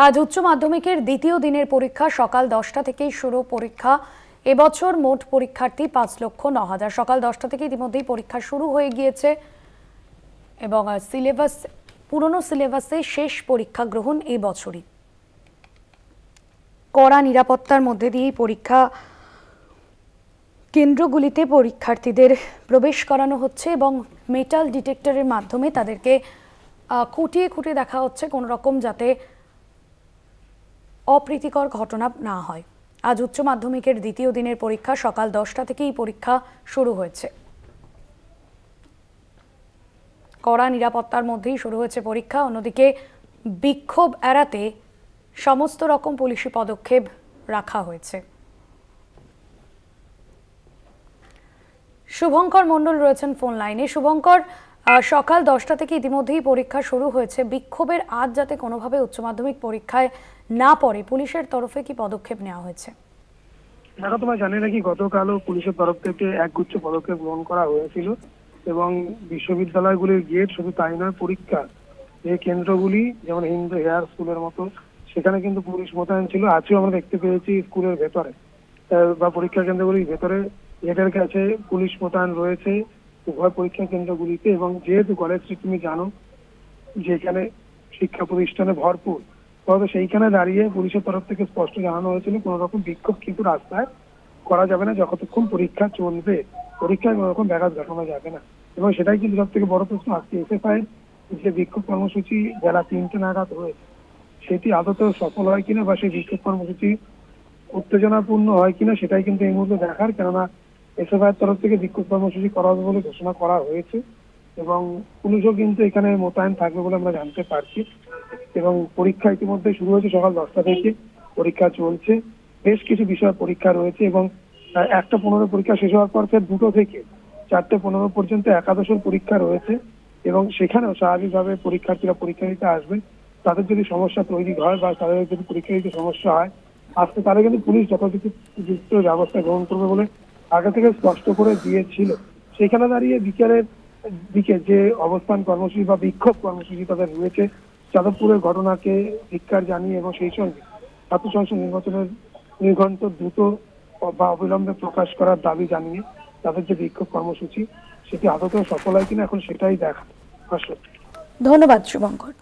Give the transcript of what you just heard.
আজ উচ্চ মাধ্যমিকের দ্বিতীয় দিনের পরীক্ষা সকাল 10টা থেকেই শুরু পরীক্ষা। এবছর মোট পরীক্ষার্থী 5,09,000। সকাল 10টা থেকে ইতিমধ্যেই পরীক্ষা শুরু হয়ে গিয়েছে এবং পুরনো সিলেবাসে শেষ পরীক্ষা গ্রহণ এই বছরই। কড়া নিরাপত্তার মধ্যে দিয়ে পরীক্ষা কেন্দ্রগুলিতে পরীক্ষার্থীদের প্রবেশ করানো হচ্ছে এবং মেটাল ডিটেক্টরের মাধ্যমে তাদেরকে খুঁটিয়ে খুঁটিয়ে দেখা হচ্ছে কোনো রকম যাতে অপ্রীতিকর ঘটনা না হয়। আজ উচ্চ মাধ্যমিকের দ্বিতীয় দিনের পরীক্ষা সকাল 10টা থেকেই পরীক্ষা শুরু হয়েছে। কড়া নিরাপত্তার মধ্যেই শুরু হয়েছে পরীক্ষা। অন্যদিকে বিক্ষোভ এড়াতে সমস্ত রকম পুলিশি পদক্ষেপ রাখা হয়েছে। শুভঙ্কর মণ্ডল রয়েছেন ফোন লাইনে। শুভঙ্কর, সকাল 10টা থেকে ইতিমধ্যেই পরীক্ষা শুরু হয়েছে। বিক্ষোভের আজ যাতে কোনোভাবে উচ্চ মাধ্যমিক পরীক্ষায় না পড়ে পুলিশের তরফে কি পদক্ষেপ নেওয়া হয়েছে? দেখো, তোমরা জানি নাকি গতকালও পুলিশের তরফ থেকে একগুচ্ছ পদক্ষেপ গ্রহণ করা হয়েছিল এবং বিশ্ববিদ্যালয়গুলির গেট শুধু তাই নয়, পরীক্ষা যে কেন্দ্রগুলি যেমন হিন্দু হেয়ার স্কুলের মতো সেখানে কিন্তু পুলিশ মোতায়েন ছিল। আজও আমরা দেখতে পেয়েছি স্কুলের ভেতরে বা পরীক্ষা কেন্দ্রগুলির ভেতরে গেটের কাছে পুলিশ মোতায়েন রয়েছে উভয় পরীক্ষা কেন্দ্রগুলিতে। এবং যেহেতু কলেজ স্ট্রিট তুমি জানো যেখানে শিক্ষা প্রতিষ্ঠানে ভরপুর, তবে সেইখানে দাঁড়িয়ে পুলিশের তরফ থেকে স্পষ্ট জানানো হয়েছিল কোনো রকম বিক্ষোভ কিন্তু রাস্তায় করা যাবে না যতক্ষণ পরীক্ষা চলবে। পরীক্ষায় কোনো রকম ব্যাঘাত ঘটানো যাবে না। এবং সেটাই কিন্তু সব থেকে বড় প্রশ্ন আজকে এসএফআই যে বিক্ষোভ কর্মসূচি বেলা 3টে নাগাদ রয়েছে সেটি আদতেও সফল হয় কিনা বা সেই বিক্ষোভ কর্মসূচি উত্তেজনাপূর্ণ হয় কিনা সেটাই কিন্তু এই মুহূর্তে দেখার। কেননা এসএফআই এর তরফ থেকে বিক্ষোভ কর্মসূচি করা হবে বলে ঘোষণা করা হয়েছে এবং পুলিশও কিন্তু এখানে মোতায়েন থাকবে বলে আমরা জানতে পারছি। এবং পরীক্ষা ইতিমধ্যে শুরু হয়েছে সকাল 10টা থেকে, পরীক্ষা চলছে। বেশ কিছু বিষয় পরীক্ষা রয়েছে এবং 1:15 পরীক্ষা শেষ হওয়ার পর ফের 2টো থেকে 4:15 পর্যন্ত একাদশের পরীক্ষা রয়েছে এবং সেখানেও স্বাভাবিকভাবে পরীক্ষার্থীরা পরীক্ষা দিতে আসবে। তাদের যদি সমস্যা তৈরি হয় বা তাদের যদি পরীক্ষা দিতে সমস্যা হয় আসতে, তাহলে কিন্তু পুলিশ যথাযথ ব্যবস্থা গ্রহণ করবে বলে আগে থেকে স্পষ্ট করে দিয়েছিল। সেখানে দাঁড়িয়ে বিকেলের দিকে যে অবস্থান কর্মসূচি বা বিক্ষোভ কর্মসূচি তাদের রয়েছে যাদবপুরের ঘটনাকে ধিক্কার জানিয়ে এবং সেই সঙ্গে ছাত্র সংসদ নির্বাচনের নির্ঘণ্ট দ্রুত বা অবিলম্বে প্রকাশ করার দাবি জানিয়ে তাদের যে বিক্ষোভ কর্মসূচি সেটি আদতেও সফল হয় কিনা এখন সেটাই দেখা। ধন্যবাদ শুভঙ্কর।